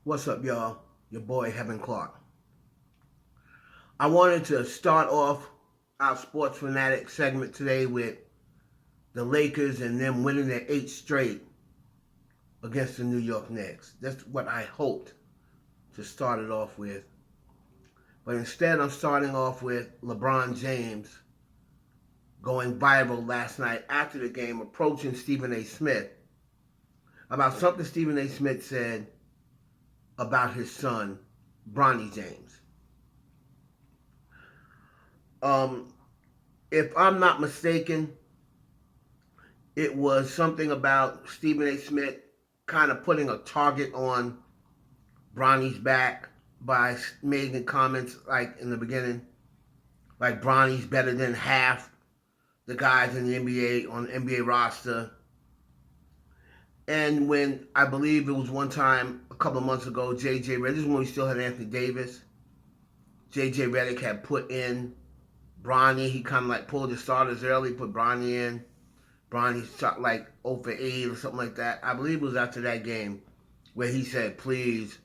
What's up, y'all? Your boy, Heaven Clark. I wanted to start off our Sports Fanatic segment today with the Lakers and them winning their 8th straight against the New York Knicks. That's what I hoped to start it off with. But instead, I'm starting off with LeBron James going viral last night after the game, approaching StephenASmith about something StephenASmith said about his son, Bronny James. If I'm not mistaken, it was something about StephenASmith kind of putting a target on Bronny's back by making comments like in the beginning, like Bronny's better than half the guys in the NBA on the NBA roster. And when I believe it was one time a couple of months ago, JJ Redick, this is when we still had Anthony Davis. JJ Redick had put in Bronny. He kind of like pulled the starters early, put Bronny in. Bronny shot like 0 for 8 or something like that. I believe it was after that game where he said, please,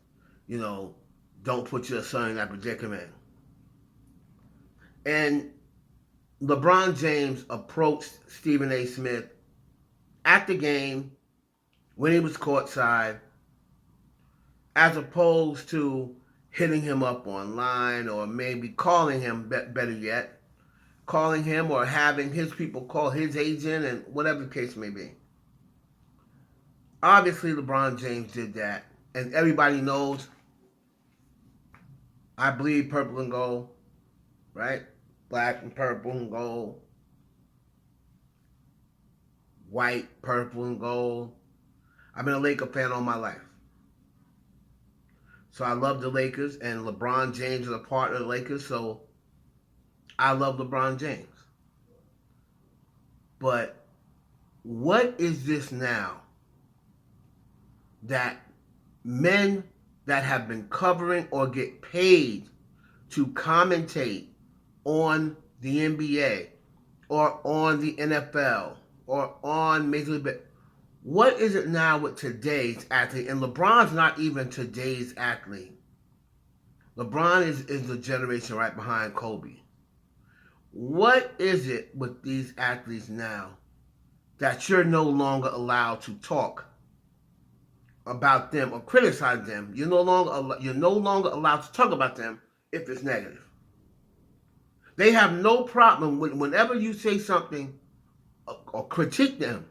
don't put your son in that predicament. And LeBron James approached StephenASmith at the game when he was courtside, as opposed to hitting him up online or maybe calling him, better yet, calling him or having his people call his agent and whatever the case may be. Obviously, LeBron James did that, and everybody knows I bleed purple and gold, right? Black and purple and gold. White, purple, and gold. I've been a Laker fan all my life. So I love the Lakers, and LeBron James is a part of the Lakers, so I love LeBron James. But what is this now that men that have been covering or get paid to commentate on the NBA or on the NFL or on Major League Baseball, what is it now with today's athlete? And LeBron's not even today's athlete. LeBron is the generation right behind Kobe. What is it with these athletes now that you're no longer allowed to talk about them or criticize them? You're no longer allowed to talk about them if it's negative. They have no problem whenever you say something or critique them.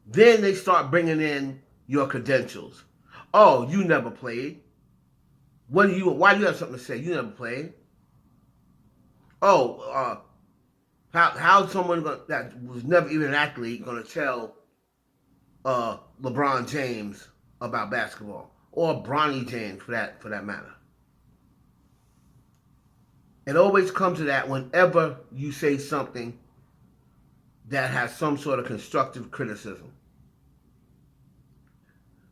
Then they start bringing in your credentials. Oh, you never played. Why do you have something to say? You never played. Oh, how's someone that was never even an athlete going to tell LeBron James about basketball, or Bronny James for that matter? It always comes to that whenever you say something that has some sort of constructive criticism.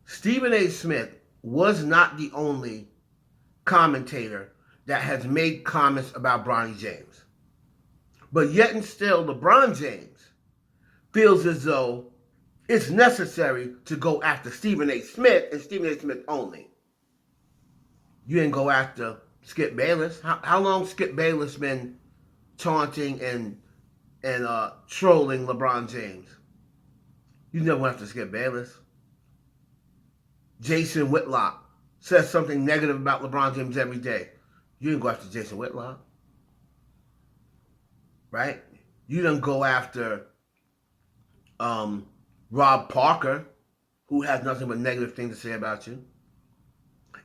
StephenASmith was not the only commentator that has made comments about Bronny James. But yet and still, LeBron James feels as though it's necessary to go after StephenASmith and StephenASmith only. You didn't go after Skip Bayless. How long Skip Bayless been taunting and trolling LeBron James? You never went after Skip Bayless. Jason Whitlock says something negative about LeBron James every day. You didn't go after Jason Whitlock. Right? You didn't go after Rob Parker, who has nothing but negative things to say about you.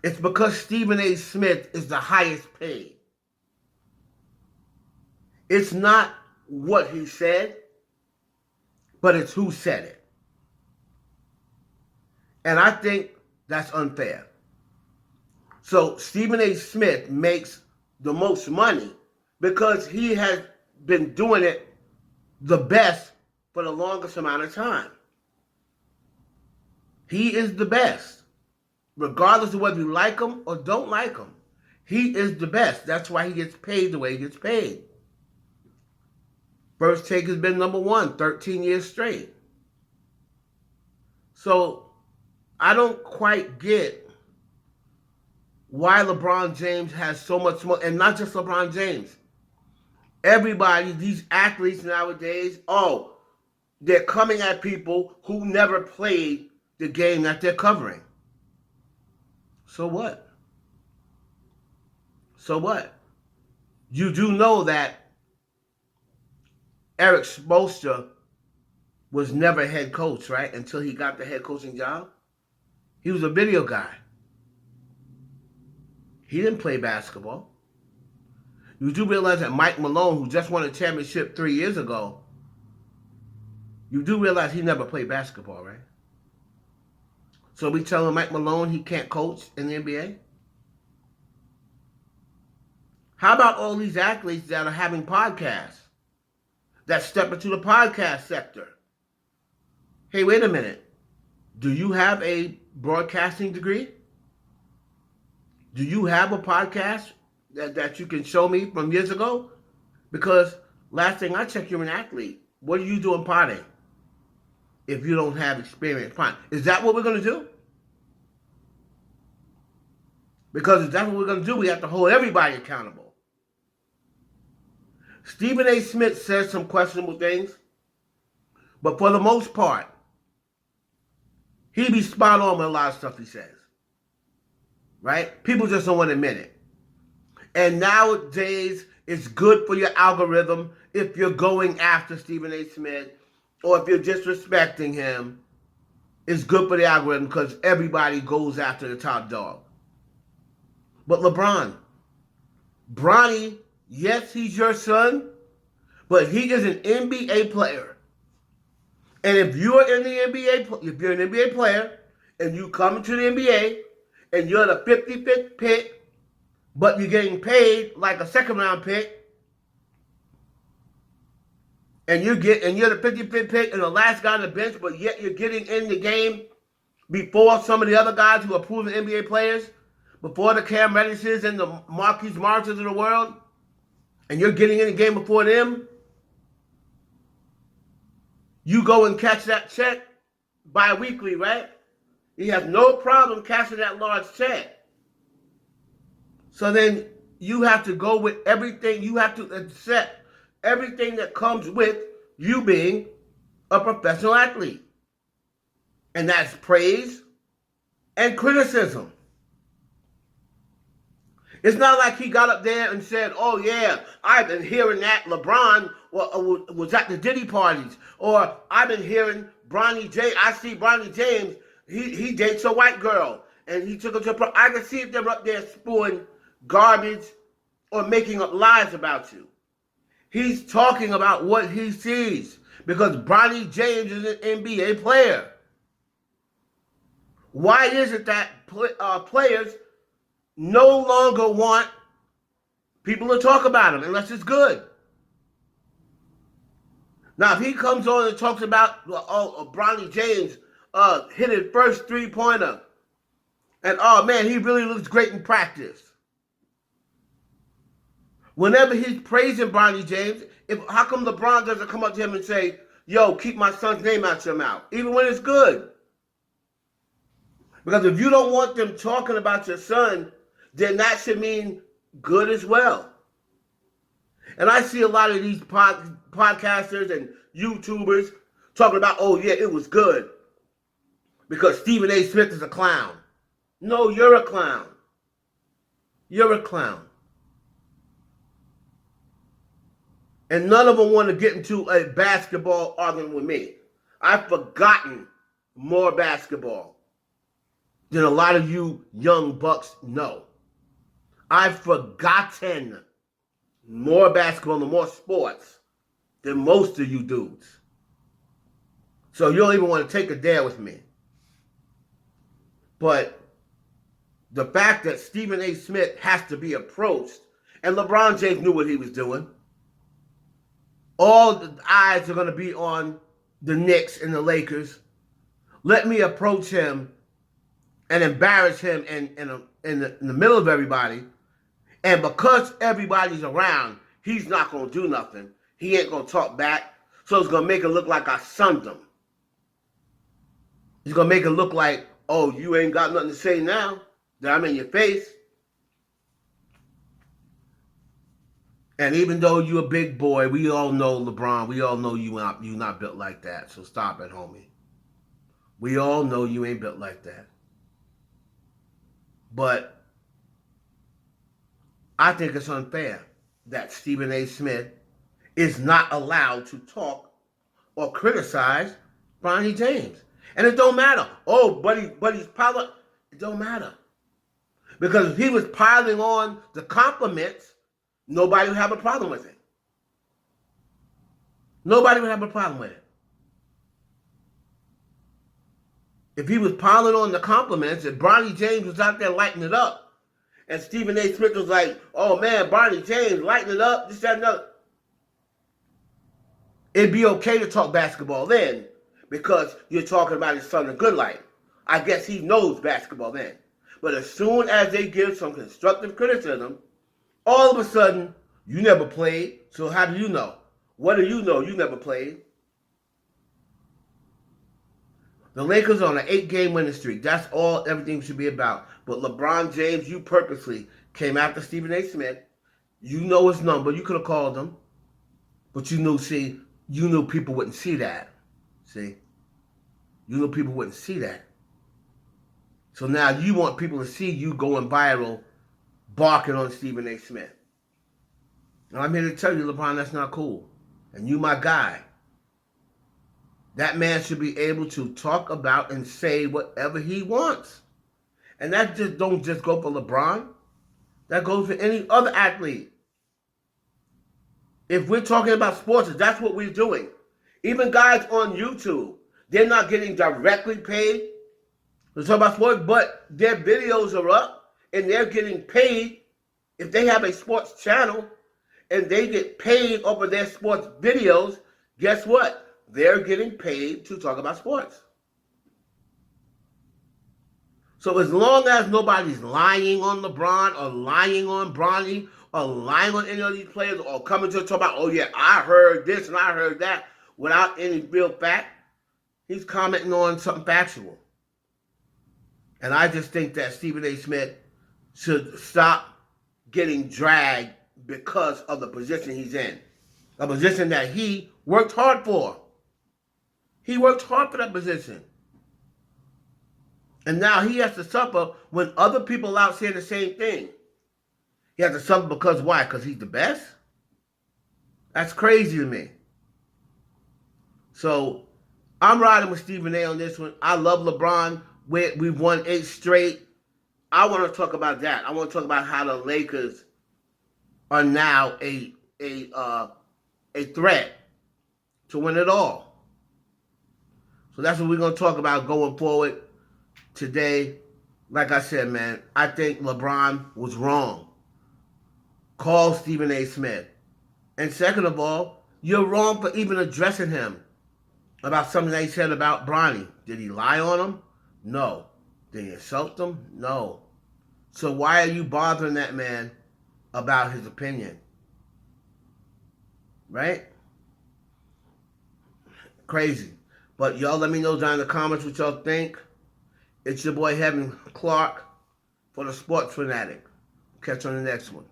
It's because StephenASmith is the highest paid. It's not what he said, but it's who said it. And I think that's unfair. So StephenASmith makes the most money because he has been doing it the best for the longest amount of time. He is the best. Regardless of whether you like him or don't like him, he is the best. That's why he gets paid the way he gets paid. First Take has been number 1 13 years straight. So I don't quite get why LeBron James has so much more, and not just LeBron James. Everybody, these athletes nowadays, they're coming at people who never played the game that they're covering. So what? So what? You do know that Eric Spoelstra was never a head coach, right? Until he got the head coaching job. He was a video guy. He didn't play basketball. You do realize that Mike Malone, who just won a championship 3 years ago, you do realize he never played basketball, right? So we telling Mike Malone he can't coach in the NBA? How about all these athletes that are having podcasts, that step into the podcast sector? Hey, wait a minute. Do you have a broadcasting degree? Do you have a podcast that you can show me from years ago? Because last thing I checked, you're an athlete. What are you doing potting if you don't have experience potting? Is that what we're going to do? Because if that's what we're going to do, we have to hold everybody accountable. StephenASmith says some questionable things, but for the most part, he be spot on with a lot of stuff he says. Right? People just don't want to admit it. And nowadays, it's good for your algorithm if you're going after StephenASmith or if you're disrespecting him. It's good for the algorithm because everybody goes after the top dog. But LeBron, Bronny, yes, he's your son, but he is an NBA player. And if you're in the NBA, if you're an NBA player and you come to the NBA and you're the 55th pick, but you're getting paid like a second round pick, and you're the 55th pick and the last guy on the bench, but yet you're getting in the game before some of the other guys who are proven NBA players, before the Cam Reddises and the Marquise Morrises of the world, and you're getting in the game before them, you go and catch that check bi-weekly, right? You have no problem cashing that large check. So then you have to go with everything. You have to accept everything that comes with you being a professional athlete. And that's praise and criticism. It's not like he got up there and said, oh yeah, I've been hearing that LeBron was at the Diddy parties. Or I've been hearing Bronny James, I see Bronny James, he dates a white girl. And he took her to I can see if they're up there spewing garbage or making up lies about you. He's talking about what he sees because Bronny James is an NBA player. Why is it that players no longer want people to talk about him unless it's good? Now, if he comes on and talks about Bronny James hit his first three-pointer, and oh man, he really looks great in practice. Whenever he's praising Bronny James, how come LeBron doesn't come up to him and say, yo, keep my son's name out your mouth, even when it's good? Because if you don't want them talking about your son, then that should mean good as well. And I see a lot of these podcasters and YouTubers talking about, oh yeah, it was good because StephenASmith is a clown. No, you're a clown. You're a clown. And none of them want to get into a basketball argument with me. I've forgotten more basketball than a lot of you young bucks know. I've forgotten more basketball and more sports than most of you dudes. So you don't even want to take a dare with me. But the fact that StephenASmith has to be approached, and LeBron James knew what he was doing. All the eyes are going to be on the Knicks and the Lakers. Let me approach him and embarrass him in the middle of everybody. And because everybody's around, he's not going to do nothing. He ain't going to talk back. So it's going to make it look like I sunned him. It's going to make it look like oh, you ain't got nothing to say now that I'm in your face. And even though you're a big boy, we all know LeBron. We all know you not built like that. So stop it, homie. We all know you ain't built like that. But I think it's unfair that Stephen A. Smith is not allowed to talk or criticize Bronny James. And it don't matter. Oh, but he's piling. It don't matter. Because if he was piling on the compliments, nobody would have a problem with it. Nobody would have a problem with it. If he was piling on the compliments, if Bronny James was out there lighting it up, and Stephen A. Smith was like, oh man, Bronny James lighting it up, this, that, and other, it'd be okay to talk basketball then, because you're talking about his son in good light. I guess he knows basketball then. But as soon as they give some constructive criticism, all of a sudden, you never played, so how do you know? What do you know? You never played. The Lakers are on an 8-game winning streak. That's all everything should be about. But LeBron James, you purposely came after Stephen A. Smith. You know his number. You could have called him. But you knew people wouldn't see that. See? You knew people wouldn't see that. So now you want people to see you going viral, barking on Stephen A. Smith. And I'm here to tell you, LeBron, that's not cool. And you my guy. That man should be able to talk about and say whatever he wants. And that just don't just go for LeBron. That goes for any other athlete. If we're talking about sports, that's what we're doing. Even guys on YouTube, they're not getting directly paid to talk about sports, but their videos are up and they're getting paid. If they have a sports channel and they get paid over their sports videos, guess what? They're getting paid to talk about sports. So as long as nobody's lying on LeBron or lying on Bronny or lying on any of these players or coming to talk about, oh yeah, I heard this and I heard that without any real fact, he's commenting on something factual. And I just think that Stephen A. Smith should stop getting dragged because of the position he's in. A position that he worked hard for. He worked hard for that position. And now he has to suffer when other people out say the same thing. He has to suffer because why? Because he's the best? That's crazy to me. So I'm riding with Stephen A. on this one. I love LeBron. We've won 8 straight. I want to talk about that. I want to talk about how the Lakers are now a threat to win it all. So that's what we're going to talk about going forward today. Like I said, man, I think LeBron was wrong. Call Stephen A. Smith. And second of all, you're wrong for even addressing him about something that he said about Bronny. Did he lie on him? No. Did he insult him? No. So why are you bothering that man about his opinion? Right? Crazy. But y'all let me know down in the comments what y'all think. It's your boy Heaven Clark for the Sports Fanatic. Catch you on the next one.